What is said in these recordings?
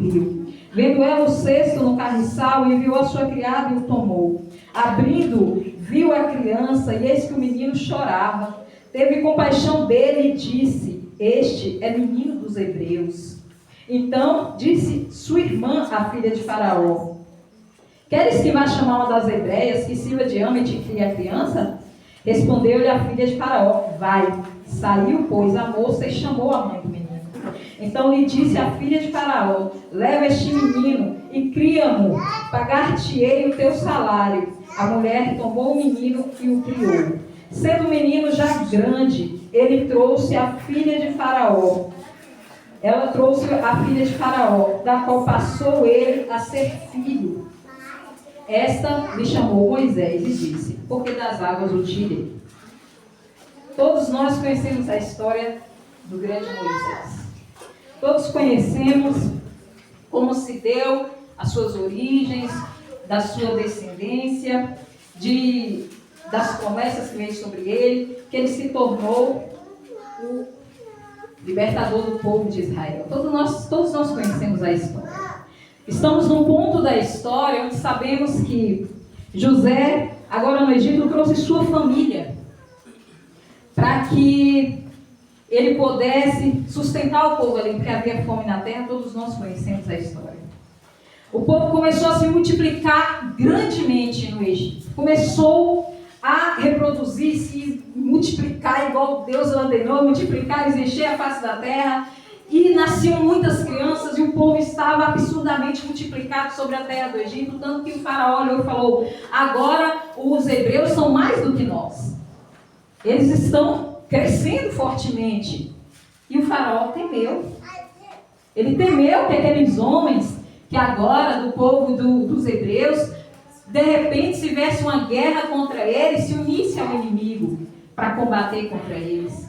rio. Vendo ela o cesto no carriçal, enviou a sua criada e o tomou. Abrindo, viu a criança, e eis que o menino chorava. Teve compaixão dele e disse: este é menino dos hebreus. Então disse sua irmã, a filha de Faraó: queres que vá chamar uma das hebreias, que sirva de ama e te crie a criança? Respondeu-lhe a filha de Faraó: vai. Saiu, pois, a moça e chamou a mãe do menino. Então lhe disse a filha de Faraó: leva este menino e cria-mo, pagar-te-ei o teu salário. A mulher tomou o menino e o criou. Sendo o menino já grande, ele trouxe a filha de Faraó. Ela trouxe a filha de Faraó, da qual passou ele a ser filho. Esta lhe chamou Moisés e disse: porque das águas o tirei. Todos nós conhecemos a história do grande Moisés. Todos conhecemos como se deu as suas origens, da sua descendência, das promessas que veio sobre ele, que ele se tornou o libertador do povo de Israel. Todos nós conhecemos a história. Estamos num ponto da história onde sabemos que José, agora no Egito, trouxe sua família para que ele pudesse sustentar o povo ali, porque havia fome na terra. Todos nós conhecemos a história. O povo começou a se multiplicar grandemente no Egito. Começou a reproduzir, se multiplicar igual Deus ordenou, multiplicar e encher a face da terra. E nasciam muitas crianças e o povo estava absurdamente multiplicado sobre a terra do Egito, tanto que o faraó olhou e falou: agora os hebreus são mais do que nós. Eles estão crescendo fortemente. E o faraó temeu. Ele temeu que aqueles homens, que agora do povo dos hebreus, de repente, se tivesse uma guerra contra eles, se unisse ao inimigo para combater contra eles.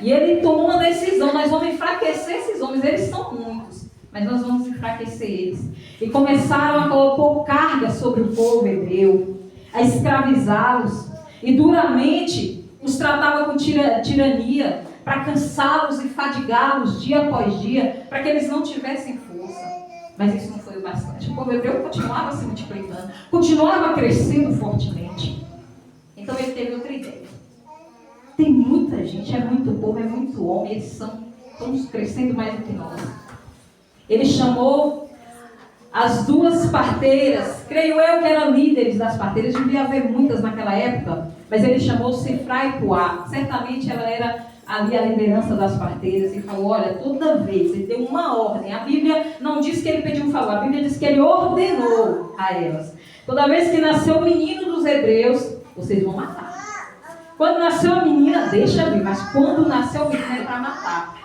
E ele tomou uma decisão: nós vamos enfraquecer esses homens, eles são muitos, mas nós vamos enfraquecer eles. E começaram a pôr carga sobre o povo hebreu, a escravizá-los, e duramente os tratava com tirania, para cansá-los e fadigá-los dia após dia, para que eles não tivessem força. Mas isso não foi o bastante. O povo hebreu continuava se multiplicando, continuava crescendo fortemente. Então ele teve outra ideia. Tem muita gente, é muito povo, é muito homem, eles estão crescendo mais do que nós. Ele chamou as duas parteiras, creio eu que eram líderes das parteiras, devia haver muitas naquela época, mas ele chamou Sifrá e Puá. Certamente ela era ali a liderança das parteiras, e falou: olha, toda vez, ele deu uma ordem. A Bíblia não diz que ele pediu um favor, a Bíblia diz que ele ordenou a elas: toda vez que nasceu o menino dos hebreus, vocês vão matar. Quando nasceu a menina, deixa vir, mas quando nasceu o menino é para matar.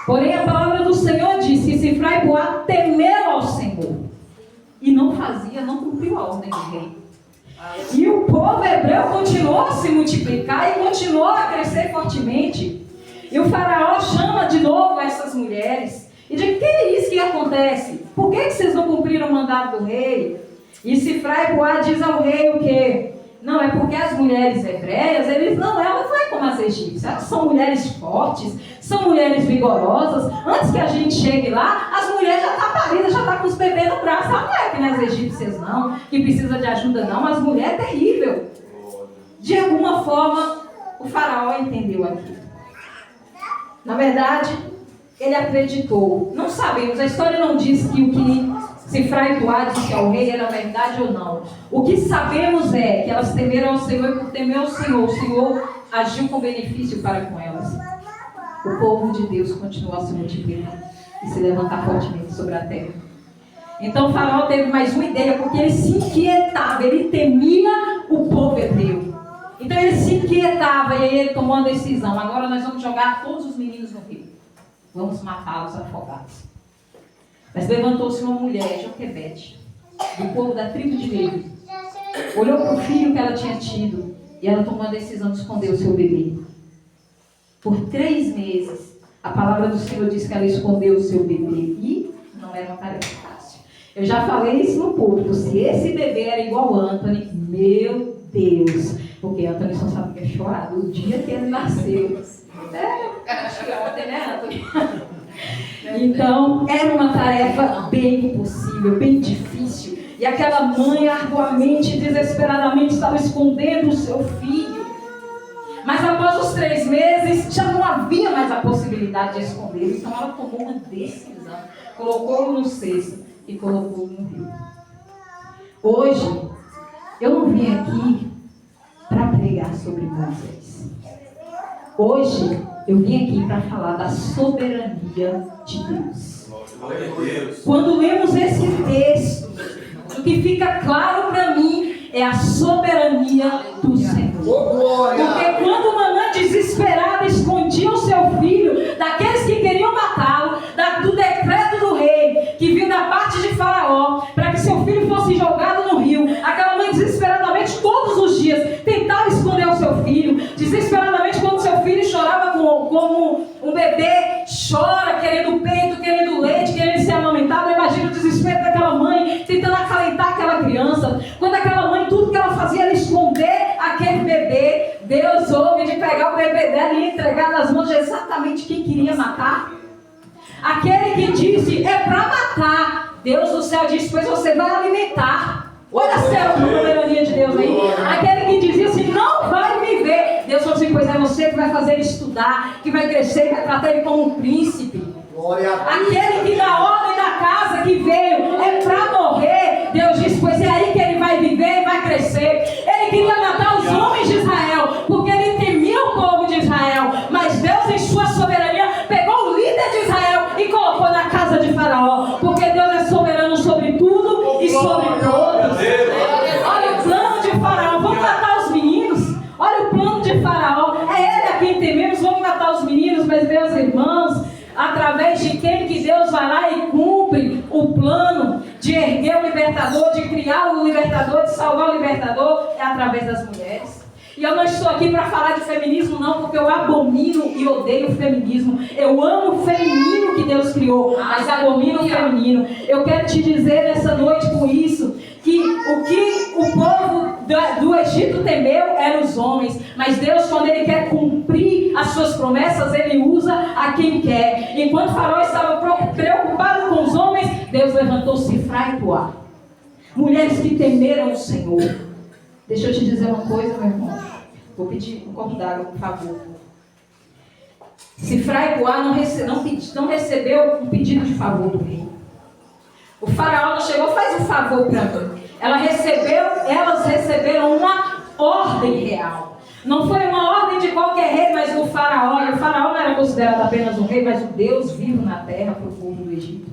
Porém, a palavra do Senhor diz que Sifrá e Puá temeu ao Senhor e não cumpriu a ordem do rei. E o povo hebreu continuou a se multiplicar e continuou a crescer fortemente. E o faraó chama de novo essas mulheres e diz: que é isso que acontece? Por que vocês não cumpriram o mandato do rei? E Sifrá e Puá diz ao rei o quê? Não, é porque as mulheres hebreias, elas não é como as egípcias. Elas são mulheres fortes, são mulheres vigorosas. Antes que a gente chegue lá, as mulheres já estão paridas, já estão com os bebês no braço. Não é que nas egípcias não, que precisa de ajuda não. As mulheres é terrível. De alguma forma, o faraó entendeu aquilo. Na verdade, ele acreditou. Não sabemos, a história não diz que o que Sifrá e Puá disse ao rei era verdade ou não. O que sabemos é que elas temeram ao Senhor, e por temer ao Senhor, o Senhor agiu com benefício para com elas. O povo de Deus continuou a se multiplicar e se levantar fortemente sobre a terra. Então o faraó teve mais uma ideia, porque ele se inquietava, ele temia o povo hebreu. Então ele se inquietava e aí ele tomou uma decisão: agora nós vamos jogar todos os meninos no rio. Vamos matá-los afogados. Mas levantou-se uma mulher, Joquebede, do povo da tribo de Levi. Olhou para o filho que ela tinha tido e ela tomou a decisão de esconder o seu bebê. Por 3 meses, a palavra do Senhor diz que ela escondeu o seu bebê. E não era uma tarefa fácil. Eu já falei isso no público. Se esse bebê era igual a Anthony, meu Deus. Porque Anthony só sabia chorar do dia que ele nasceu. Acho que ontem, né, Anthony? Então, era uma tarefa bem impossível, bem difícil. E aquela mãe arduamente, desesperadamente estava escondendo o seu filho. Mas após os 3 meses, já não havia mais a possibilidade de esconder. Então ela tomou uma decisão. Colocou-o no cesto e colocou-o no rio. Hoje, eu não vim aqui para pregar sobre Moisés. Hoje, eu vim aqui para falar da soberania de Deus. Quando lemos esse texto, o que fica claro para mim é a soberania do Senhor. Porque quando uma mãe desesperada escondia o seu filho daqueles que queriam matá-lo, do decreto do rei, que viu da parte de Faraó, para que seu filho fosse jogado no rio, aquela mãe desesperadamente todos os dias tentava esconder o seu filho, desesperadamente quando seu filho chorava como um bebê chora, querendo peito, querendo leite, querendo ser amamentado. Imagina o desespero daquela mãe tentando acalentar aquela criança. Quando aquela mãe, tudo que ela fazia era esconder aquele bebê, Deus houve de pegar o bebê dela e entregar nas mãos de exatamente quem queria matar. Aquele que disse, é para matar, Deus do céu disse, pois você vai alimentar. Olha a soberania de Deus aí. Aquele que dizia assim, não vai viver, Deus falou assim, pois é você que vai fazer ele estudar, que vai crescer, que vai tratar ele como um príncipe. Aquele que dá ordem na casa que veio é para morrer, Deus disse, pois é aí que ele vai viver e vai crescer. Ele queria matar os homens de Israel, porque ele temia o povo de Israel, mas Deus em sua soberania pegou o líder de Israel e colocou na casa de Faraó, porque Deus é soberano sobre tudo e sobre todos. Olha o plano de Faraó, vamos matar os meninos. Olha o plano de Faraó, é ele a quem tememos, vamos matar os meninos. Mas meus irmãos, através de quem que Deus vai lá e cumpre o plano de erguer o libertador, de criar o libertador, de salvar o libertador, é através das mulheres. E eu não estou aqui para falar de feminismo não, porque eu abomino e odeio o feminismo. Eu amo o feminino que Deus criou, mas abomino o feminino. Eu quero te dizer nessa noite com isso, que o que o povo do Egito temeu eram os homens, mas Deus, quando Ele quer cumprir as suas promessas, Ele usa a quem quer. Enquanto Faraó estava preocupado com os homens, Deus levantou Sifrá e Puá, mulheres que temeram o Senhor. Deixa eu te dizer uma coisa, meu irmão. Vou pedir um copo d'água, por favor. Sifrá e Puá não recebeu um pedido de favor do rei. O faraó não chegou, faz um favor para mim. Elas receberam uma ordem real. Não foi uma ordem de qualquer rei, mas do faraó. E o faraó não era considerado apenas um rei, mas um Deus vivo na terra para o povo do Egito.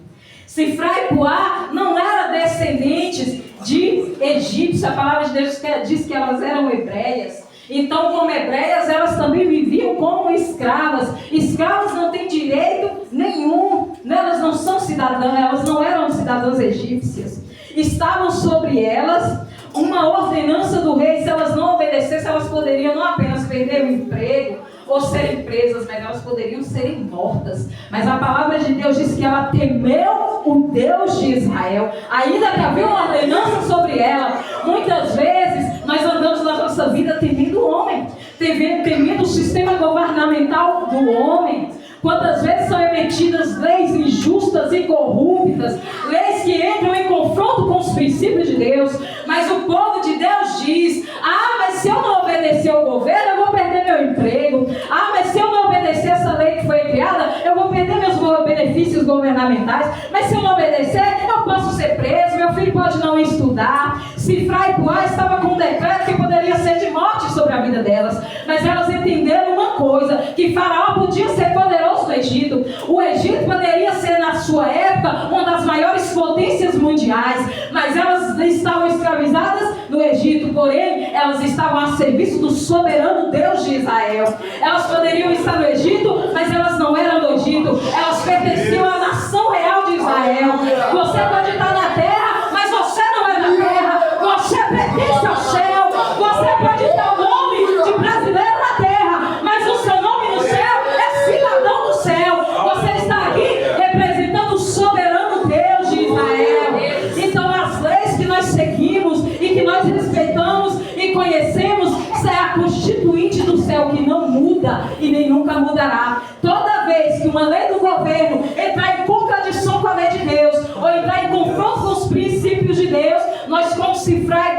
Sifrá e Puá não eram descendentes de egípcios. A palavra de Deus diz que elas eram hebreias. Então, como hebreias, elas também viviam como escravas. Escravas não têm direito nenhum. Elas não são cidadãs, elas não eram cidadãs egípcias. Estavam sobre elas uma ordenança do rei. Se elas não obedecessem, elas poderiam não apenas perder o emprego ou serem presas, mas elas poderiam serem mortas. Mas a palavra de Deus diz que ela temeu o Deus de Israel, ainda que havia uma ordenança sobre ela. Muitas vezes nós andamos na nossa vida temendo o homem, temendo o sistema governamental do homem. Quantas vezes são emitidas leis injustas e corruptas, leis que entram em confronto com os princípios de Deus, mas o povo de Deus diz, mas se eu não obedecer ao governo, eu vou perder meu emprego. Mas se eu não obedecer essa lei que foi criada, eu vou perder meus benefícios governamentais. Mas se eu não obedecer, eu posso ser preso, meu filho pode não estudar. Sifrá e Puá estava com um decreto que poderia ser de morte sobre a vida delas, mas elas entenderam uma coisa, que Faraó podia ser poderoso no Egito. O Egito poderia ser, na sua época, uma das maiores potências mundiais, mas elas estavam escravizadas no Egito, porém elas estavam a serviço do soberano Deus de Israel. Elas poderiam estar no Egito, mas elas não eram do Egito, elas pertenciam à nação real de Israel. Você pode estar na terra, mas você não é da terra, você pertence ao céu. Você pode ter o nome de brasileiro na terra, mas o seu nome no céu é cidadão do céu. Você está aqui representando o soberano Deus de Israel. Então as leis que nós seguimos e que nós respeitamos e conhecemos é a constituinte do céu, que não muda e nem nunca mudará. Toda vez que uma lei do governo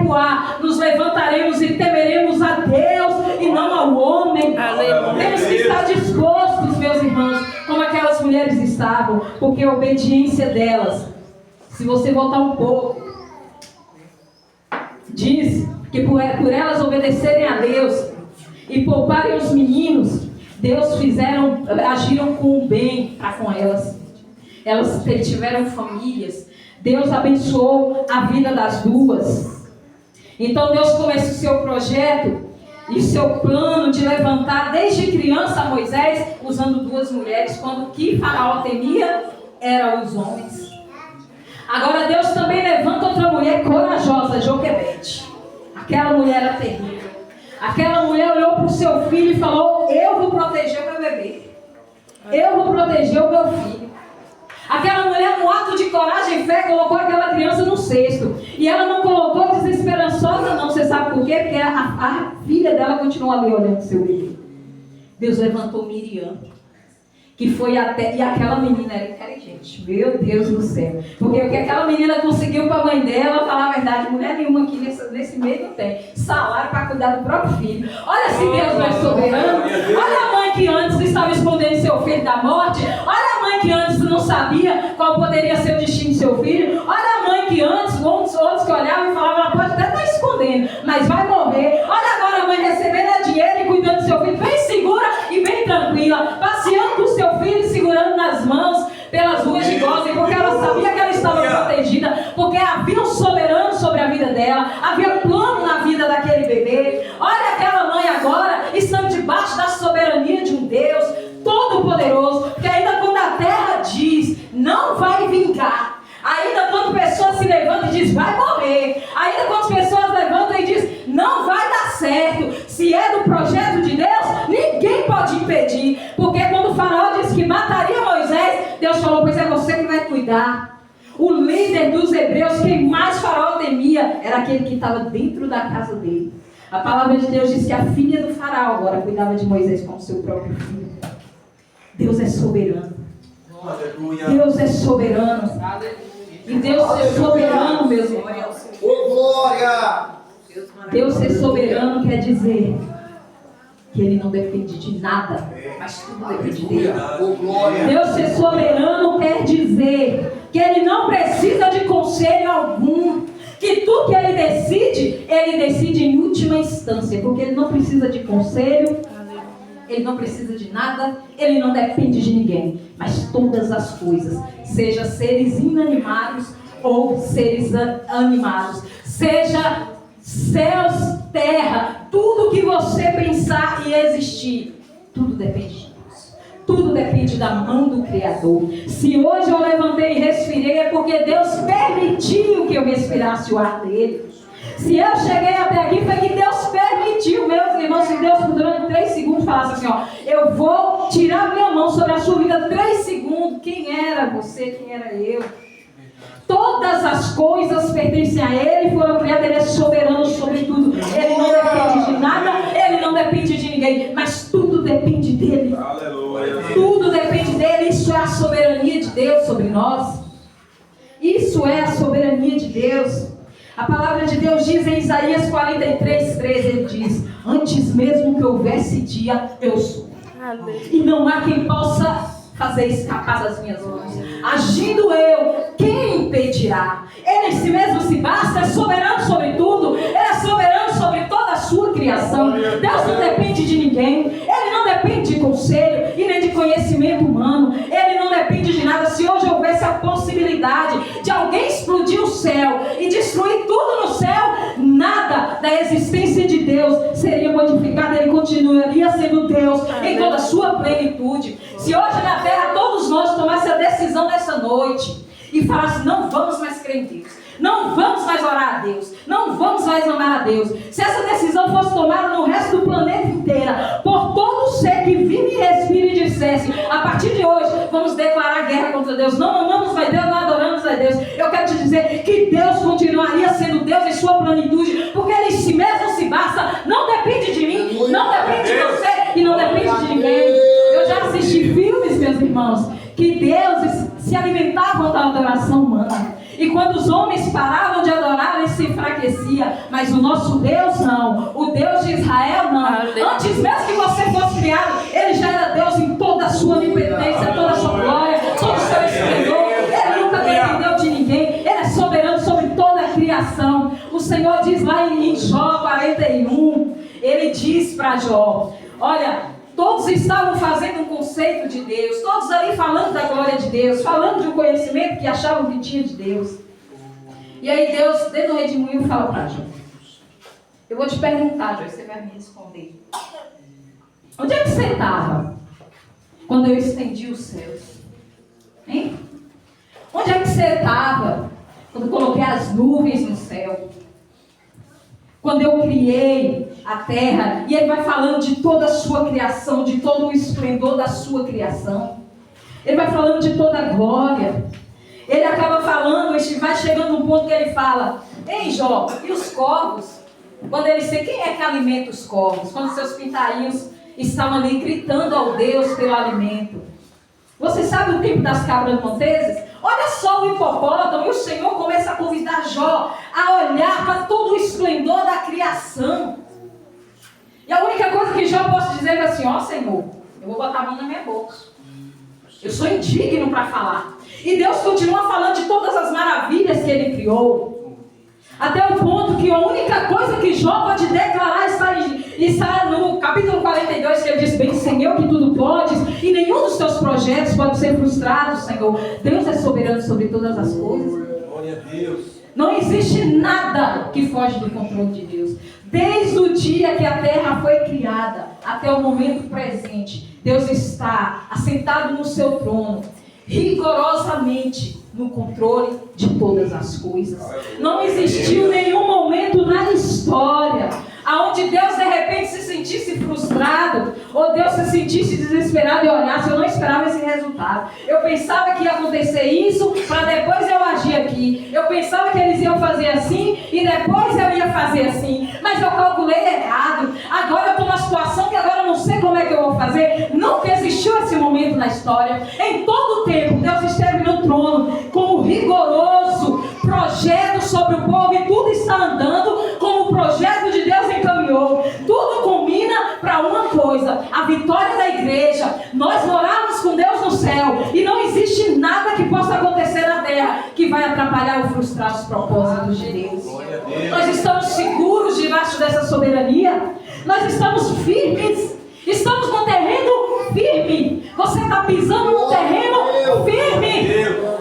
recuar, nos levantaremos e temeremos a Deus e não ao homem. Temos que estar dispostos, meus irmãos, como aquelas mulheres estavam, porque a obediência delas, se você voltar um pouco, diz que por elas obedecerem a Deus e pouparem os meninos, Deus agiram com o bem para com elas. Elas tiveram famílias. Deus abençoou a vida das duas. Então Deus começa o seu projeto e o seu plano de levantar desde criança Moisés, usando duas mulheres, quando o que Faraó temia eram os homens. Agora Deus também levanta outra mulher corajosa, Joquebede. Aquela mulher era terrível. Aquela mulher olhou para o seu filho e falou: eu vou proteger o meu bebê. Eu vou proteger o meu filho. Aquela mulher, no ato de coragem e fé, colocou aquela criança no cesto. E ela não colocou desesperançosa, não. Você sabe por quê? Porque a filha dela continuou ali olhando o seu bebê. Deus levantou Miriam, que foi até... E aquela menina era inteligente. Meu Deus do céu. Porque o que aquela menina conseguiu com a mãe dela, falar a verdade, mulher nenhuma aqui nesse meio não tem salário para cuidar do próprio filho. Olha se Deus não é soberano. Olha a mãe que antes estava escondendo seu filho da morte. Olha a mãe que antes não sabia qual poderia ser o destino de seu filho. Olha a mãe que antes, outros que olhavam e falavam: ela pode até estar escondendo, mas vai morrer. Olha agora a mãe recebendo dinheiro e cuidando do seu filho bem segura e bem tranquila, passeando com o seu filho, segurando nas mãos pelas ruas de Gósen, porque ela sabia que ela estava protegida, porque havia um soberano sobre a vida dela, havia um plano na vida daquele bebê. Olha aquela mãe agora, estando debaixo da soberania de um Deus todo-poderoso, que ainda quando a terra diz não vai vingar, ainda quando pessoas se levantam e diz vai morrer, ainda quando as pessoas levantam e diz não vai dar certo, se é do projeto de Deus, ninguém pode impedir. Porque quando o Faraó disse que mataria Moisés, Deus falou: pois é você que vai cuidar. O líder dos hebreus, quem mais Faraó temia, era aquele que estava dentro da casa dele. A palavra de Deus diz que a filha do Faraó agora cuidava de Moisés como seu próprio filho. Deus é soberano. Deus é soberano. E Deus ser soberano, meus irmãos. Glória! Deus ser soberano quer dizer que Ele não depende de nada, mas tudo depende dele. Deus ser soberano quer dizer que Ele não precisa de conselho algum, que tudo que Ele decide em última instância, porque Ele não precisa de conselho, Ele não precisa de nada, Ele não depende de ninguém, mas todas as coisas, seja seres inanimados ou seres animados, seja céus, terra, tudo que você pensar e existir, tudo depende de Deus. Tudo depende da mão do Criador. Se hoje eu levantei e respirei, é porque Deus permitiu que eu respirasse o ar dele. Se eu cheguei até aqui, foi que Deus permitiu, meus irmãos. Se Deus durante 3 segundos falasse assim, ó, eu vou tirar minha mão sobre a sua vida 3 segundos. Quem era você? Quem era eu? Todas as coisas pertencem a Ele, foram criadas, Ele é soberano sobre tudo. Ele não depende de nada, Ele não depende de ninguém, mas tudo depende dEle. Aleluia. Tudo depende dEle, isso é a soberania de Deus sobre nós. Isso é a soberania de Deus. A palavra de Deus diz em Isaías 43:13, Ele diz: antes mesmo que houvesse dia, eu sou. E não há quem possa fazer escapar das minhas mãos. Agindo eu, quem impedirá? Ele si mesmo se basta, é soberano sobre tudo. Ele é soberano sobre toda a sua criação. Deus não depende de ninguém. Ele não depende de conselho e nem de conhecimento humano. Ele não depende de nada. Se hoje houvesse a possibilidade de alguém explodir o céu e destruir tudo no céu, nada da existência de Deus seria modificado. Ele continuaria sendo Deus em toda a sua plenitude. Se hoje na terra todos nós tomássemos a decisão dessa noite e falasse: não vamos mais crer em Deus, não vamos mais orar a Deus, não vamos mais amar a Deus. Se essa decisão fosse tomada no resto do planeta inteiro, por todo ser que vive e respira e dissesse: a partir de hoje vamos declarar guerra contra Deus, não amamos mais Deus, não adoramos a Deus, eu quero te dizer que Deus continuaria sendo Deus em sua plenitude, porque Ele si mesmo se basta. Não depende de mim, não depende de você e não depende de ninguém. Eu já assisti filmes, meus irmãos, que deuses se alimentavam da adoração humana. E quando os homens paravam de adorar, ele se enfraquecia. Mas o nosso Deus não. O Deus de Israel não. Antes mesmo que você fosse criado, ele já era Deus em toda a sua onipotência, toda a sua glória, todo o seu esplendor. Ele nunca dependeu de ninguém. Ele é soberano sobre toda a criação. O Senhor diz lá em Jó 41, ele diz para Jó, olha, todos estavam fazendo um conceito de Deus, todos ali falando da glória de Deus, falando de um conhecimento que achavam que tinha de Deus. E aí Deus, dentro do redemoinho, fala para Jó, eu vou te perguntar, Jó, você vai me responder. Onde é que você estava quando eu estendi os céus? Hein? Onde é que você estava quando eu coloquei as nuvens no céu? Quando eu criei a terra, e ele vai falando de toda a sua criação, de todo o esplendor da sua criação. Ele vai falando de toda a glória. Ele acaba falando, vai chegando num ponto que ele fala, ei Jó, e os corvos? Quando ele disse, quem é que alimenta os corvos? Quando seus pintainhos estavam ali gritando ao Deus pelo alimento. Você sabe o tempo das cabras monteses? Olha só o hipopótamo, e o Senhor começa a convidar Jó a olhar para todo o esplendor da criação. E a única coisa que Jó pode dizer é assim, ó Senhor, eu vou botar a mão na minha boca. Eu sou indigno para falar. E Deus continua falando de todas as maravilhas que Ele criou. Até o ponto que a única coisa que Jó pode declarar está no capítulo 42, que ele diz, bem Senhor, que tudo podes, e nenhum dos teus projetos pode ser frustrado, Senhor. Deus é soberano sobre todas as coisas. Glória a Deus. Não existe nada que foge do controle de Deus. Desde o dia que a terra foi criada até o momento presente, Deus está assentado no seu trono, rigorosamente no controle de todas as coisas. Não existiu nenhum momento na história aonde Deus de repente se sentisse frustrado, ou Deus se sentisse desesperado e olhasse, eu não esperava esse resultado. Eu pensava que ia acontecer isso, para depois eu agir aqui. Eu pensava que eles iam fazer assim, e depois eu ia fazer assim. Mas eu calculei errado. Agora eu estou numa situação que agora eu não sei como é que eu vou fazer. Nunca existiu esse momento na história. Em todo o tempo, Deus esteve no trono, com um rigoroso projeto sobre o povo, e tudo está andando como o projeto de Deus encaminhou. Tudo combina para uma coisa, a vitória da igreja, nós morarmos com Deus no céu, e não existe nada que possa acontecer na terra que vai atrapalhar ou frustrar os propósitos de Deus. Nós estamos seguros debaixo dessa soberania, nós estamos firmes, estamos no terreno firme. Você está pisando no terreno firme.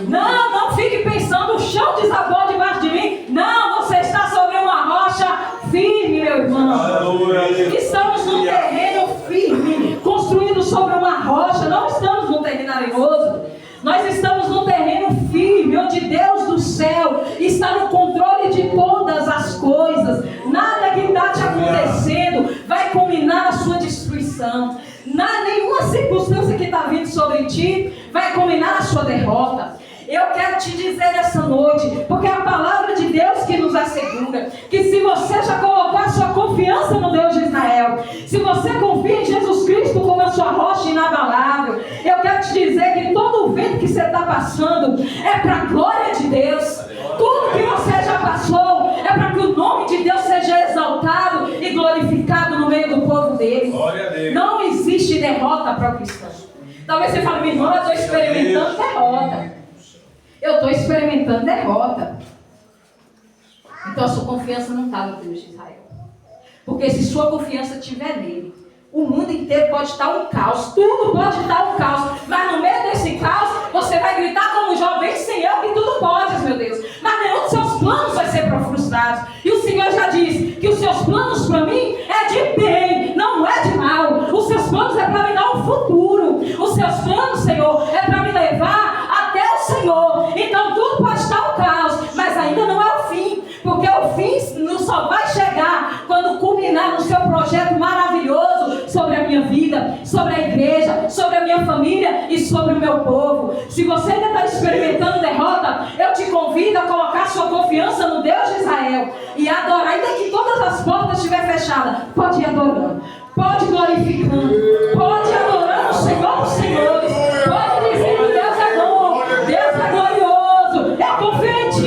Não fique pensando, o chão desabou debaixo de mim. Não, você está sobre uma rocha firme, meu irmão. Estamos num terreno firme, construído sobre uma rocha. Não estamos num terreno arenoso. Nós estamos num terreno firme, onde Deus do céu está no controle de todas as coisas. Nada que está te acontecendo vai culminar a sua destruição. Nenhuma circunstância que está vindo sobre ti vai culminar a sua derrota. Eu quero te dizer essa noite, porque é a palavra de Deus que nos assegura, que se você já colocou a sua confiança no Deus de Israel, se você confia em Jesus Cristo como a sua rocha inabalável, eu quero te dizer que todo o vento que você está passando é para a glória de Deus. Tudo que você já passou é para que o nome de Deus seja exaltado e glorificado no meio do povo dele. Não existe derrota para o cristão. Talvez você fale, minha irmã, eu estou experimentando derrota. Eu estou experimentando derrota. Então a sua confiança não está no Deus de Israel. Porque se sua confiança estiver nele, o mundo inteiro pode estar um caos. Tudo pode estar um caos. Mas no meio desse caos, você vai gritar como jovem, Senhor, que tudo pode, meu Deus. Mas nenhum dos seus planos vai ser frustrado. E o Senhor já disse que os seus planos para mim é de bem, não é de mal. Os seus planos é para me dar um futuro. Os seus planos, Senhor, é para me levar até o Senhor. Então tudo pode estar um caos, mas ainda não é o fim. Porque o fim não só vai chegar quando culminar no seu projeto maravilhoso sobre a minha vida, sobre a igreja, sobre a minha família e sobre o meu povo. Se você ainda está experimentando derrota, eu te convido a colocar sua confiança no Deus de Israel e adorar, ainda que todas as portas estiverem fechadas. Pode ir adorando, pode ir glorificando, pode ir adorando o Senhor dos Senhores, pode dizer que Deus é bom, Deus é glorioso, é confiável.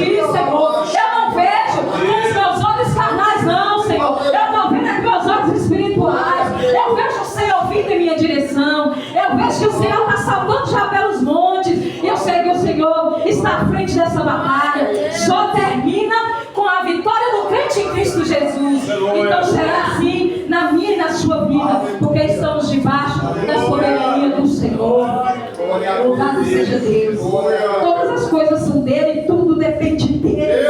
diz, Senhor. Eu não vejo com os meus olhos carnais, não, Senhor. Eu estou vendo com meus olhos espirituais. Eu vejo o Senhor vindo em minha direção. Eu vejo que o Senhor está saltando já pelos montes. E eu sei que o Senhor está à frente dessa batalha. Só termina com a vitória do crente em Cristo Jesus. Então será assim na minha e na sua vida, porque estamos debaixo da soberania do Senhor. Louvado seja Deus. Todas as coisas são dele e tudo depende dele.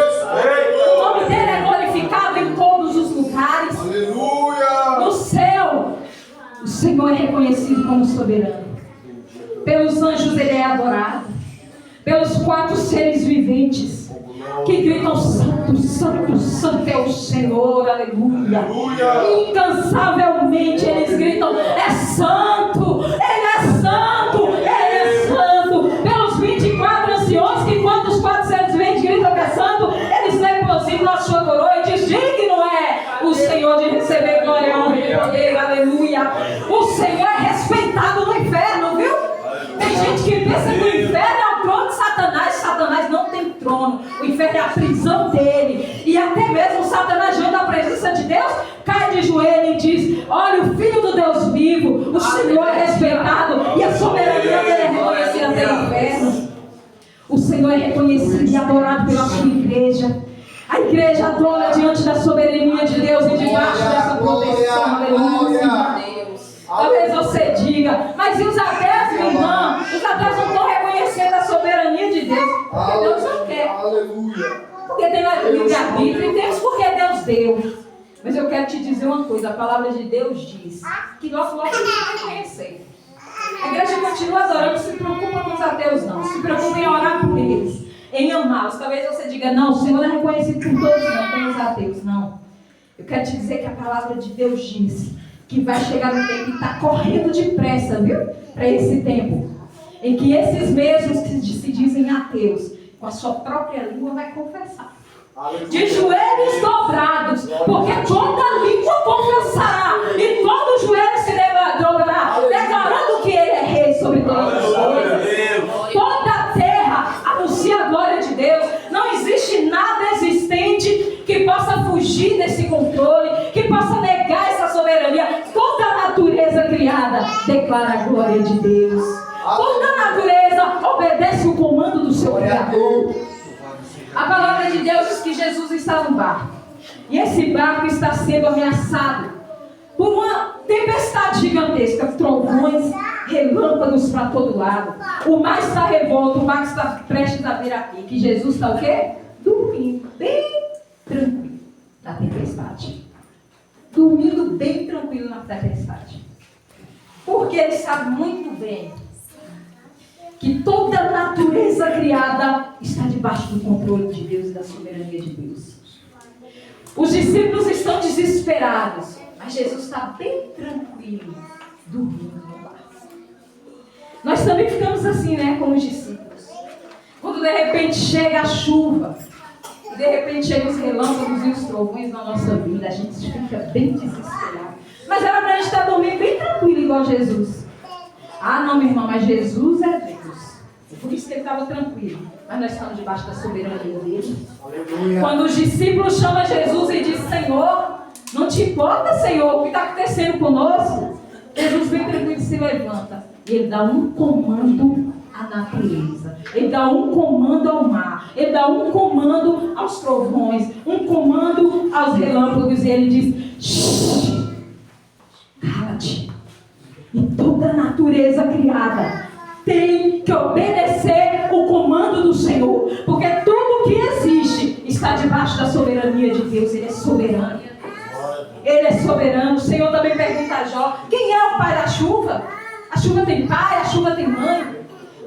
O nome dele é glorificado em todos os lugares. No céu, o Senhor é reconhecido como soberano. Pelos anjos ele é adorado. Pelos 4 seres viventes que gritam: santo, santo, santo é o Senhor, aleluia. Incansavelmente eles gritam: é santo, ele é santo, ele é santo. Pelos 24 anciões que quando os 4 seres viventes gritam que é santo, eles depositam a sua coroa e diz: digno é o Senhor de receber glória, honra e poder, aleluia. O Senhor é respeitado no inferno, viu? Tem gente que pensa que o inferno é o trono de Satanás. Satanás não tem trono. O inferno é a prisão dele. E até mesmo Satanás, diante da presença de Deus, cai de joelho e diz: olha, o Filho do Deus vivo, o Senhor é respeitado e a soberania dele é reconhecida pelo inferno. O Senhor é reconhecido e adorado pela sua igreja. A igreja adora diante da soberania de Deus e debaixo dessa proteção. Aleluia. Talvez você diga: mas e os ateus, minha irmã? Os ateus não estão reconhecendo a soberania de Deus, porque Deus não quer. Porque tem livre-arbítrio e temos porque Deus deu. Mas eu quero te dizer uma coisa: a palavra de Deus diz que nós logo temos que reconhecer. A igreja continua adorando, não se preocupa com os ateus, não. Se preocupa em orar por eles, em amá-los. Talvez você diga: não, o Senhor não é reconhecido por todos, não, tem os ateus. Não. Eu quero te dizer que a palavra de Deus diz que vai chegar um tempo que está correndo depressa, viu? Para esse tempo, em que esses mesmos que se dizem ateus, com a sua própria língua vai confessar. De joelhos dobrados, porque toda língua confessará e todo joelho se dobrará, declarando que ele é rei sobre todas as coisas. Toda a terra anuncia a glória de Deus. Não existe nada existente que possa fugir desse controle, que possa negar essa soberania. Toda a natureza criada declara a glória de Deus. Toda a natureza obedece o comando do seu Criador. A palavra de Deus diz que Jesus está no barco. E esse barco está sendo ameaçado por uma tempestade gigantesca, trovões, relâmpagos para todo lado. O mar está revolto, o mar está prestes a vir aqui. Que Jesus está o quê? Dormindo, bem tranquilo na tempestade. Dormindo bem tranquilo na tempestade. Porque ele sabe muito bem que toda a natureza criada está debaixo do controle de Deus e da soberania de Deus. Os discípulos estão desesperados, mas Jesus está bem tranquilo, dormindo no barco. Nós também ficamos assim, né, como os discípulos. Quando de repente chega a chuva, e de repente chegam os relâmpagos e os trovões na nossa vida, a gente fica bem desesperado. Mas era para a gente estar dormindo bem tranquilo, igual Jesus. Ah, não, minha irmã, mas Jesus é Deus. Por isso que ele estava tranquilo. Mas nós estamos debaixo da soberania dele. Aleluia. Quando os discípulos chamam Jesus e dizem: Senhor, não te importa, Senhor, o que está acontecendo conosco? Jesus vem tranquilo e se levanta. E ele dá um comando à natureza. Ele dá um comando ao mar. Ele dá um comando aos trovões. Um comando aos relâmpagos. E ele diz: shh, cala-te. E toda a natureza criada tem que obedecer o comando do Senhor, porque tudo que existe está debaixo da soberania de Deus. Ele é soberano. Ele é soberano. O Senhor também pergunta a Jó: quem é o pai da chuva? A chuva tem pai, a chuva tem mãe.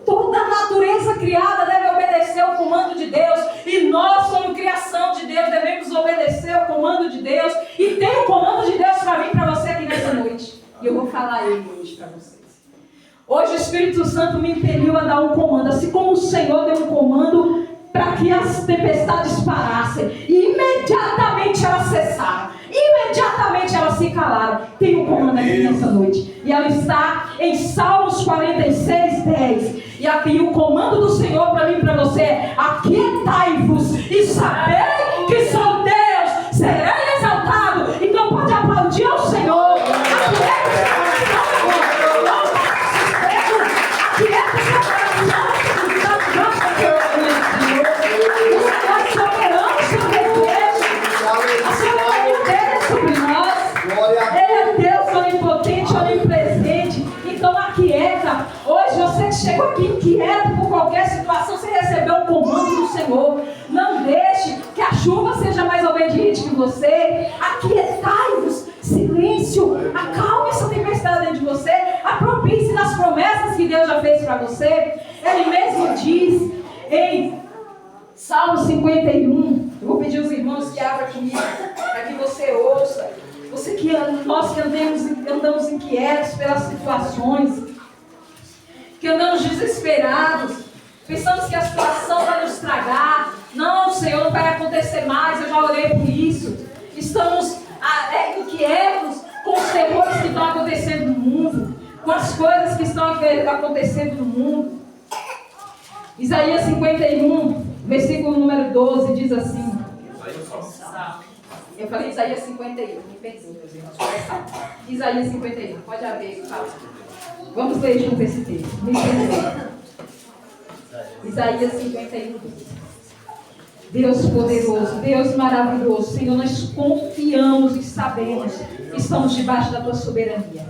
Toda a natureza criada deve obedecer o comando de Deus. E nós, como criação de Deus, devemos obedecer o comando de Deus. E tem o comando de Deus para mim e para você aqui nessa noite. E eu vou falar ele hoje para vocês. Hoje o Espírito Santo me impeliu a dar um comando. Assim como o Senhor deu um comando para que as tempestades parassem. E imediatamente elas cessaram. Imediatamente elas se calaram. Tem um comando aqui nessa noite. E ela está em Salmos 46, 10. E aqui o comando do Senhor para mim e para você é: aquietai-vos você, aquietai-vos, silêncio, acalme essa tempestade dentro de você, apropie-se das promessas que Deus já fez para você. Ele mesmo diz em Salmo 51, eu vou pedir aos irmãos que abram comigo, para que você ouça. Você que nós que andamos inquietos pelas situações, que andamos desesperados, pensamos que a situação vai nos tragar. Não, Senhor, não vai acontecer mais, eu já orei por isso. Estamos inquietos com os terrores que estão acontecendo no mundo, com as coisas que estão acontecendo no mundo. Isaías 51, versículo número 12, diz assim. Eu falei Isaías 51, me perdoe, meus irmãos. Isaías 51, pode abrir. Vamos ler junto esse texto. Me perdoe. Isaías 51. Deus poderoso, Deus maravilhoso, Senhor, nós confiamos e sabemos que estamos debaixo da Tua soberania.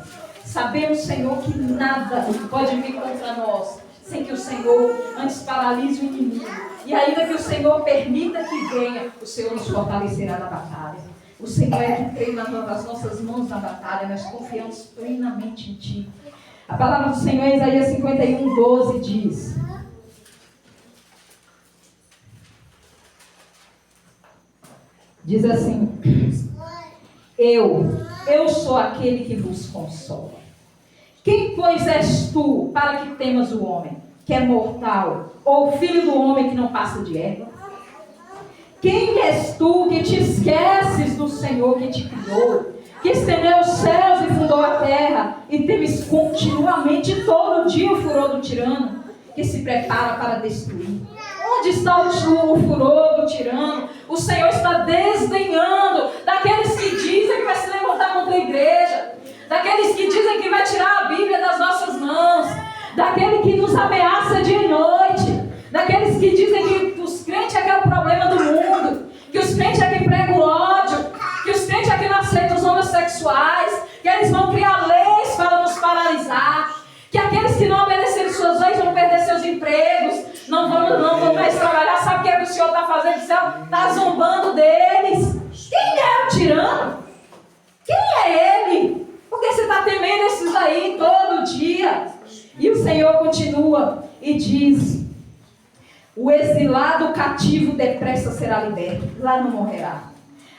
Sabemos, Senhor, que nada pode vir contra nós sem que o Senhor antes paralise o inimigo. E ainda que o Senhor permita que venha, o Senhor nos fortalecerá na batalha. O Senhor é que treina as nossas mãos na batalha, nós confiamos plenamente em Ti. A palavra do Senhor em Isaías 51, 12 diz assim: eu sou aquele que vos consola. Quem, pois, és tu para que temas o homem, que é mortal, ou o filho do homem que não passa de erva? Quem és tu que te esqueces do Senhor que te criou, que estendeu os céus e fundou a terra, e temes continuamente todo dia o furor do tirano, que se prepara para destruir? Onde está o furor do tirano? O Senhor está desdenhando daqueles que dizem que vai se levantar contra a igreja, daqueles que dizem que vai tirar a Bíblia das nossas mãos, daquele que nos ameaça dia e noite, daqueles que dizem que os crentes é que é o problema do mundo, que os crentes é que pregam ódio, que os crentes é que não aceitam os homossexuais, que eles vão criar leis para nos paralisar, que aqueles que não obedecerem suas leis vão perder seus empregos, não vão mais trabalhar. Sabe o que, é que o Senhor está fazendo? O Senhor está zombando deles. Quem é o tirano? Quem é ele? Porque você está temendo esses aí todo dia. E o Senhor continua e diz: o exilado cativo depressa será liberto. Lá não morrerá,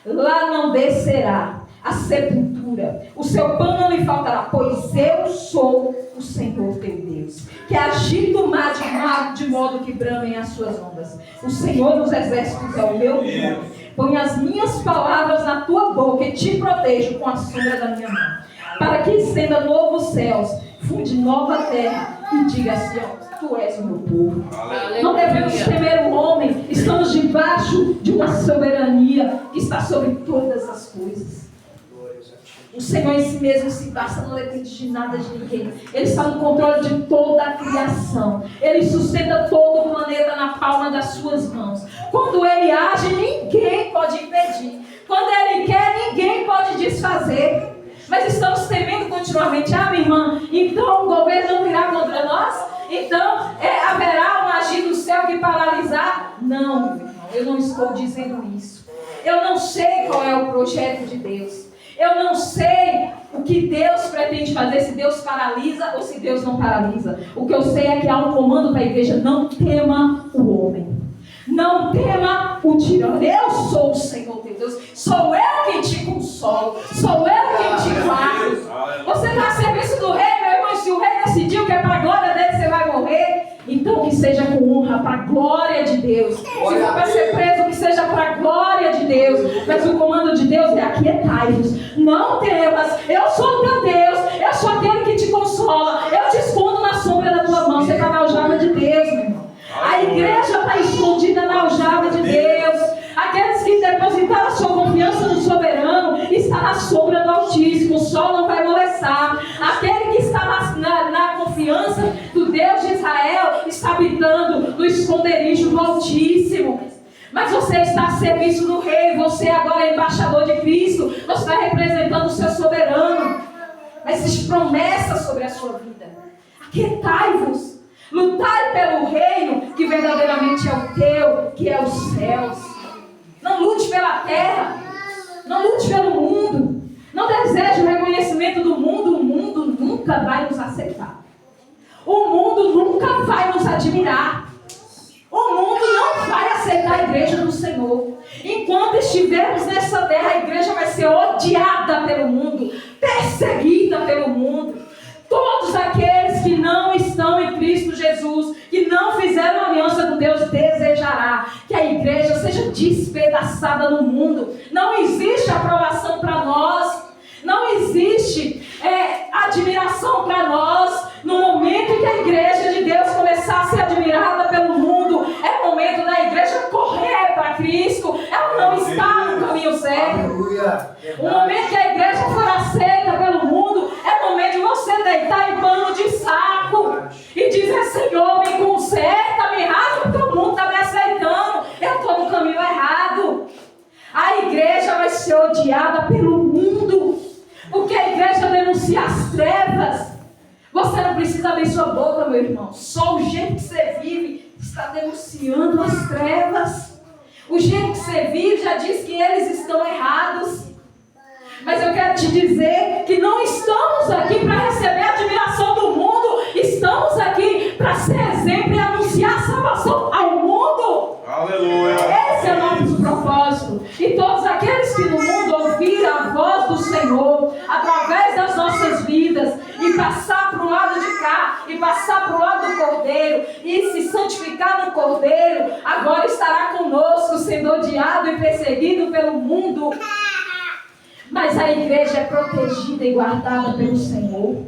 lá não descerá a sepultura, o seu pão não lhe faltará, pois eu sou o Senhor teu Deus, que agita o mar de modo que bramem as suas ondas. O Senhor dos exércitos é o meu nome. Põe as minhas palavras na tua boca e te protejo com a sombra da minha mão, para que estenda novos céus, funde nova terra, e diga assim: tu és o meu povo. Aleluia. Não devemos temer o homem, estamos debaixo de uma soberania que está sobre todas as coisas. O Senhor em si mesmo se basta, não depende de nada de ninguém. Ele está no controle de toda a criação. Ele sustenta todo o planeta na palma das suas mãos. Quando Ele age, ninguém pode impedir. Quando Ele quer, ninguém pode desfazer. Mas estamos temendo continuamente: minha irmã, então o governo não virá contra nós? Então haverá um agir do céu que paralisar? Não, meu irmão, eu não estou dizendo isso. Eu não sei qual é o projeto de Deus. Eu não sei o que Deus pretende fazer, se Deus paralisa ou se Deus não paralisa. O que eu sei é que há um comando para a igreja: não tema o homem, não tema o tirano. Eu sou o Senhor teu Deus, sou eu quem te consolo, sou eu quem te guardo. Você está a serviço do rei, meu irmão, se o rei decidiu que é para a glória dele, você vai morrer. Então que seja com honra, para a glória de Deus. Se for para ser preso, que seja para a glória de Deus. Mas o comando de Deus é: aquietai-vos, não temas, eu sou o teu Deus, eu sou aquele que te consola, eu te escondo na sombra da tua mão. Você está na aljava de Deus, meu irmão. A igreja está escondida na aljava de Deus. Aqueles que depositaram a sua confiança no soberano está na sombra do Altíssimo. O sol não vai molestar. Aquele que está na confiança do Deus de Israel está habitando no esconderijo do Altíssimo. Mas você está a serviço do Rei. Você agora é embaixador de Cristo. Você está representando o seu soberano. Mas existe promessa sobre a sua vida. Aquietai-vos. Lutai pelo reino que verdadeiramente é o teu, que é os céus. Não lute pela terra. Não lute pelo mundo. Não deseje o reconhecimento do mundo. O mundo nunca vai nos aceitar. O mundo nunca vai nos admirar. O mundo não vai aceitar a igreja do Senhor. Enquanto estivermos nessa terra, a igreja vai ser odiada pelo mundo, perseguida pelo mundo. Todos aqueles que não estão em Cristo Jesus, que não fizeram aliança com Deus, desejará que a igreja seja despedaçada no mundo. Não existe aprovação para nós. Não existe admiração para nós. No momento em que a igreja de Deus começar a ser admirada pelo mundo, é o momento da igreja correr para Cristo. Ela não está no caminho certo. O momento que a igreja for aceita pelo mundo, é o momento de você deitar em pano de saco e dizer: Senhor, me conserta, me rasga, porque o mundo está me aceitando. Eu estou no caminho errado. A igreja vai ser odiada pelo mundo, porque a igreja denuncia as trevas. Você não precisa abrir sua boca, meu irmão. Só o jeito que você vive está denunciando as trevas. O jeito que você vive já diz que eles estão errados. Mas eu quero te dizer que não estamos aqui para receber a admiração do mundo. Estamos aqui para ser exemplo e anunciar a salvação ao mundo. Aleluia. Esse é o nosso propósito. E todos aqueles que no mundo ouviram a voz do Senhor através das nossas vidas e passar para o lado de cá e passar para o lado do Cordeiro e se santificar no Cordeiro, agora estará conosco, sendo odiado e perseguido pelo mundo. Mas a igreja é protegida e guardada pelo Senhor.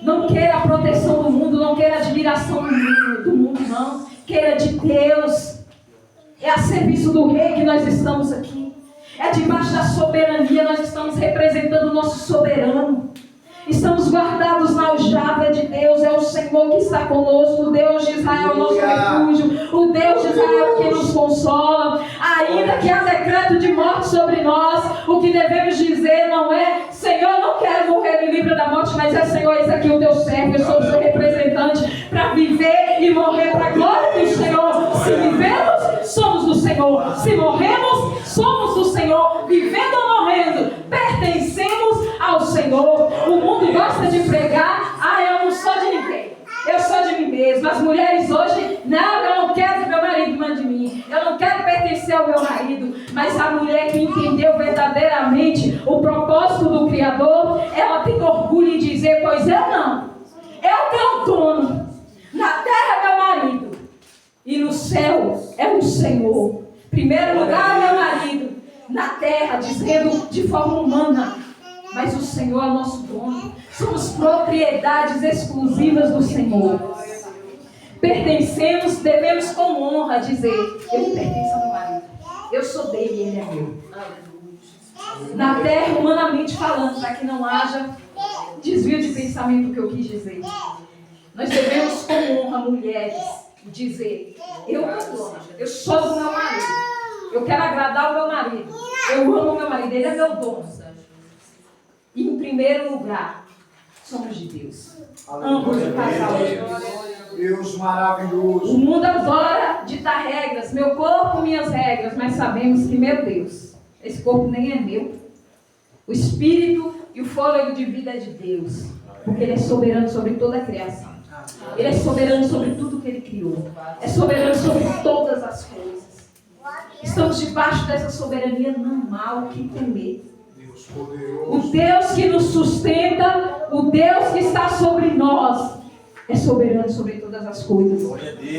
Não queira a proteção do mundo, não queira a admiração do mundo, não. Queira de Deus. É a serviço do Rei que nós estamos aqui. É debaixo da soberania, nós estamos representando o nosso soberano. Estamos guardados na aljava de Deus. É o Senhor que está conosco. O Deus de Israel, nosso refúgio. O Deus de Israel que nos consola. Ainda que há decreto de morte sobre nós, o que devemos dizer não é: Senhor, não quero morrer, me livra da morte, mas é: Senhor, esse aqui é o teu servo, eu sou o seu representante para viver e morrer para a glória do Senhor. Se vivemos, somos do Senhor. Se morremos, somos do Senhor. Vivendo ou morrendo, pertencemos ao Senhor. O mundo gosta de pregar: eu não sou de ninguém, eu sou de mim mesmo. As mulheres hoje: não, eu não quero que meu marido mande de mim, eu não quero pertencer ao meu marido. Mas a mulher que entendeu verdadeiramente o propósito do Criador, ela tem orgulho em dizer: pois eu não, eu tenho dono. Na terra é meu marido e no céu é o Senhor. Primeiro lugar é meu marido, na terra, dizendo de forma humana, mas o Senhor é o nosso dono. Somos propriedades exclusivas do Senhor. Pertencemos, devemos com honra dizer: eu pertenço ao meu marido, eu sou dele, ele é meu. Na terra, humanamente falando, para que não haja desvio de pensamento, que eu quis dizer, nós devemos com honra, mulheres, dizer: eu sou dona, eu sou do meu marido, eu quero agradar o meu marido, eu amo o meu marido, ele é meu dono. E em primeiro lugar, somos de Deus. Ambos o casal de Deus. Deus maravilhoso. O mundo adora ditar regras, meu corpo, minhas regras, mas sabemos que, meu Deus, esse corpo nem é meu. O espírito e o fôlego de vida é de Deus, porque Ele é soberano sobre toda a criação. Ele é soberano sobre tudo que Ele criou. É soberano sobre todas as coisas. Estamos debaixo dessa soberania, não há o que temer. O Deus que nos sustenta, o Deus que está sobre nós, é soberano sobre todas as coisas.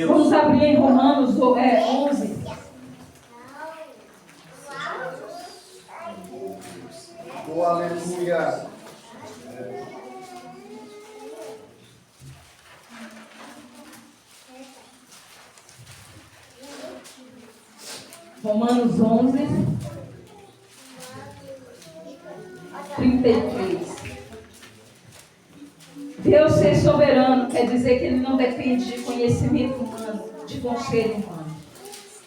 Vamos abrir em Romanos 11. Oh, aleluia. Romanos 11, 33. Deus ser soberano quer dizer que Ele não depende de conhecimento humano, de conselho humano.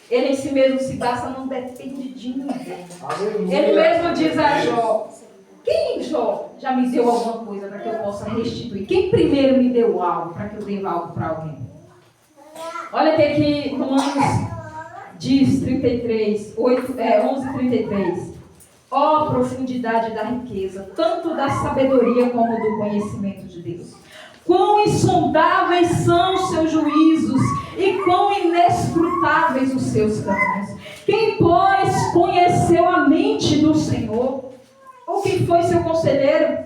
Ele em si mesmo se basta, não depende de ninguém. Aleluia. Ele mesmo diz a Jó: quem, Jó, já me deu alguma coisa para que eu possa restituir? Quem primeiro me deu algo para que eu deva algo para alguém? Olha o que Romanos diz 11:33. Ó profundidade da riqueza, tanto da sabedoria como do conhecimento de Deus. Quão insondáveis são os seus juízos e quão inescrutáveis os seus caminhos. Quem, pois, conheceu a mente do Senhor? Ou quem foi seu conselheiro?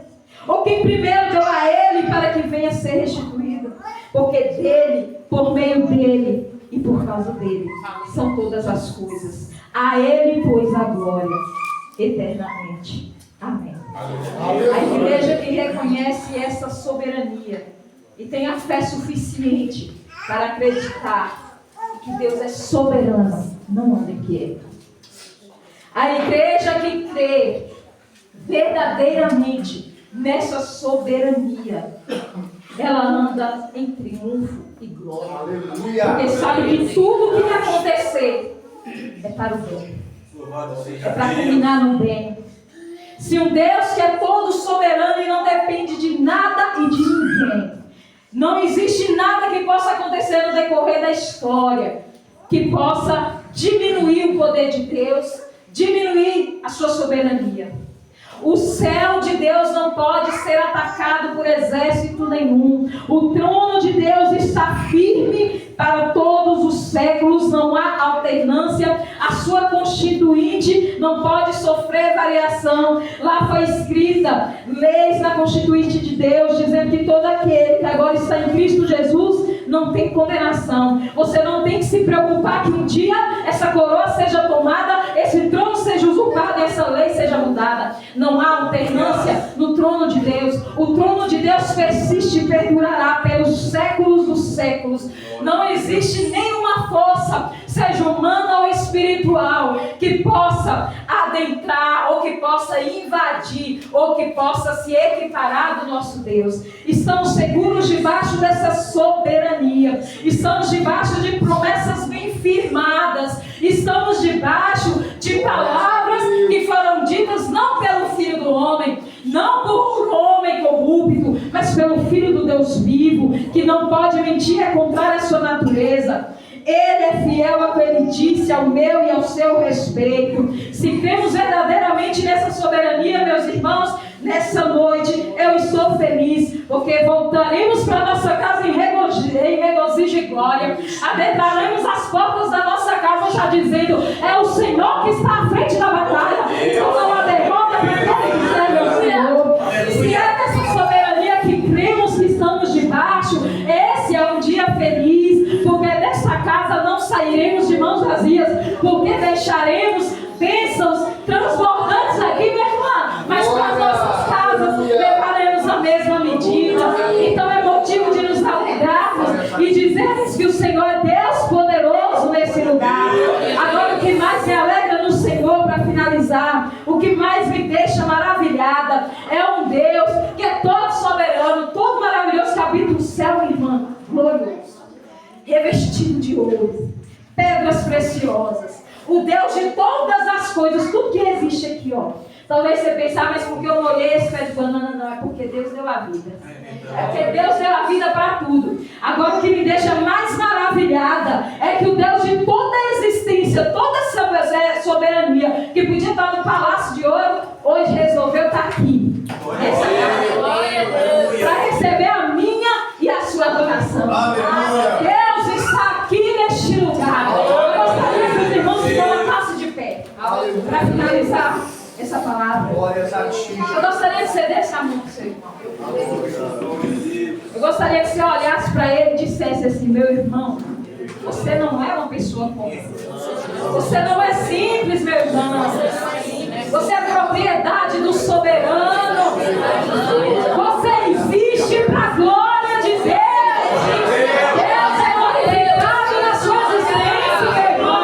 Ou quem primeiro deu a ele para que venha ser restituído? Porque dele, por meio dele e por causa dele são todas as coisas. A ele, pois, a glória eternamente. Amém. A igreja que reconhece essa soberania e tem a fé suficiente para acreditar que Deus é soberano, não anda inquieto. A igreja que crê verdadeiramente nessa soberania, ela anda em triunfo e glória. Porque sabe que tudo que vai acontecer é para o bem. É para culminar no bem. Se um Deus que é todo soberano e não depende de nada e de ninguém, não existe nada que possa acontecer no decorrer da história que possa diminuir o poder de Deus, diminuir a sua soberania. O céu de Deus não pode ser atacado por exército nenhum. O trono de Deus está firme para todos os séculos, não há alternância. A sua constituinte não pode sofrer variação. Lá foi escrita leis na constituinte de Deus, dizendo que todo aquele que agora está em Cristo Jesus não tem condenação. Você não tem que se preocupar que um dia essa coroa seja tomada, esse trono seja usurpado e essa lei seja mudada. Não há alternância no trono de Deus. O trono de Deus persiste e perdurará pelos séculos dos séculos. Não existe nenhuma força, seja humana ou espiritual, que possa adentrar, ou que possa invadir, ou que possa se equiparar do nosso Deus. Estamos seguros debaixo dessa soberania. Estamos debaixo de promessas bem firmadas. Estamos debaixo de palavras que foram ditas não pelo Filho do Homem, não por um homem corrupto, mas pelo Filho do Deus vivo, que não pode mentir, é contrário à sua natureza. Ele é fiel ao que ele disse, ao meu e ao seu respeito. Se cremos verdadeiramente nessa soberania, meus irmãos, nessa noite eu estou feliz, porque voltaremos para nossa casa em regozijo e glória. Adentraremos as portas da nossa casa já dizendo: é o Senhor que está à frente da batalha. Então não há derrota para aquele que serve ao Senhor. Se é dessa soberania que cremos que estamos debaixo, esse é um dia feliz, porque desta casa não sairemos de mãos vazias, porque deixaremos bênçãos transbordantes aqui, minha irmã, mas para as nossas casas levaremos a mesma medida. Então é motivo de nos alegrarmos e dizermos que o Senhor é Deus poderoso nesse lugar. Agora, o que mais me alegra no Senhor, para finalizar, o que mais me deixa maravilhada, é um Deus que é todo soberano, todo maravilhoso, que habita o céu, irmã, glorioso, revestido de ouro, pedras preciosas, o Deus de todas as coisas, tudo que existe aqui, ó. Talvez você pense, mas porque eu molhei esse pé de banana? Não, é porque Deus deu a vida. É porque Deus deu a vida para tudo. Agora, o que me deixa mais maravilhada é que o Deus de toda a existência, toda essa soberania, que podia estar no palácio de ouro, hoje resolveu estar aqui. Para receber a minha e a sua adoração. Deus está aqui neste lugar. Eu gostaria que os irmãos se colocassem de pé. Para finalizar essa palavra, eu gostaria que você desse a mão para o seu irmão. Eu gostaria que você olhasse para ele e dissesse assim: meu irmão, você não é uma pessoa comum. Você não é simples, meu irmão. Você é propriedade do soberano. Você existe para a glória de Deus. Deus é glorificado na sua existência, meu irmão.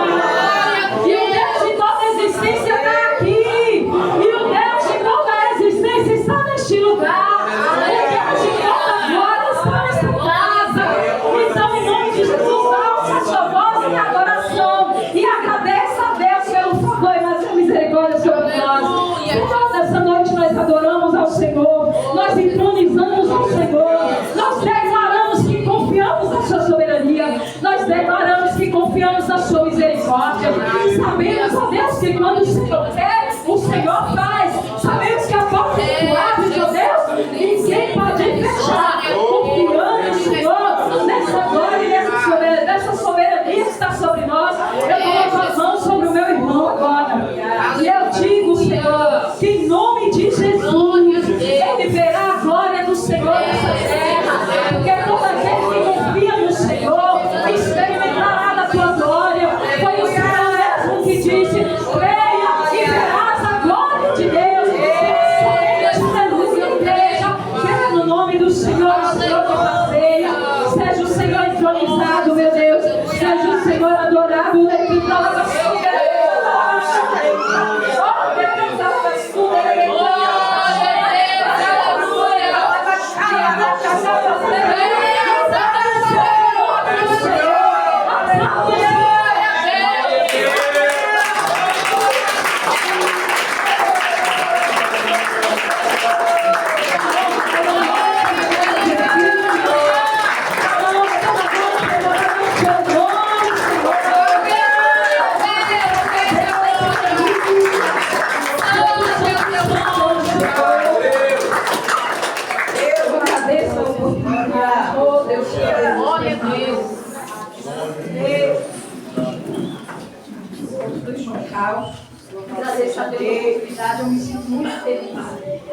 E o Deus de toda a existência está aqui. E o Deus de toda a existência está neste lugar. O Deus de toda a glória está nesta casa. Então, em nome de Jesus, alça a sua voz em adoração e agradeça a Deus pelo favor e a misericórdia sobre nós. Senhor, nessa noite nós adoramos ao Senhor, nós entronizamos ao Senhor, nós declaramos que confiamos na sua soberania, nós declaramos que confiamos na sua misericórdia. misericórdia. Sabemos, ó Deus, que quando o Senhor quer, o Senhor faz. Sabemos que a porta que tu abres, ó Deus, ninguém pode fechar. Confiando no Senhor, nessa glória e nessa soberania que está sobre nós. Eu coloco as mãos sobre o meu irmão agora. E eu digo, Senhor, que em nome de Jesus, ele verá a glória do Senhor nessa terra. Porque toda vez que confia no Senhor, experimentará da tua glória. Foi o Senhor mesmo que disse: creia e verás a glória de Deus. Somente aleluia, igreja. Quer no nome do Senhor, o Senhor que passeia. Seja o Senhor entronizado, meu Deus. Seja o Senhor adorado. Agradeço a Deus a oportunidade, eu me sinto muito feliz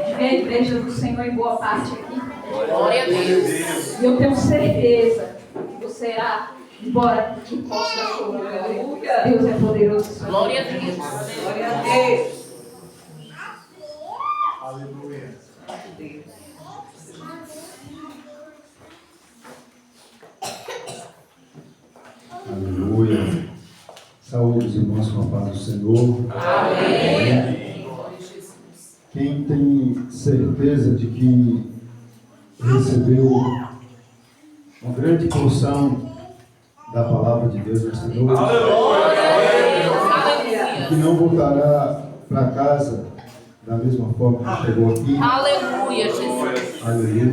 de ver a igreja do Senhor em boa parte aqui. Glória a Deus. E eu tenho certeza que você será, embora que possa dar chuva. Deus é poderoso. Glória a Deus. Glória a Deus. Aleluia. Aleluia. Saúde os irmãos com a paz do Senhor. Amém. Quem tem certeza de que recebeu uma grande porção da palavra de Deus nesta noite, que não voltará para casa da mesma forma que chegou aqui. Aleluia, Jesus. Aleluia.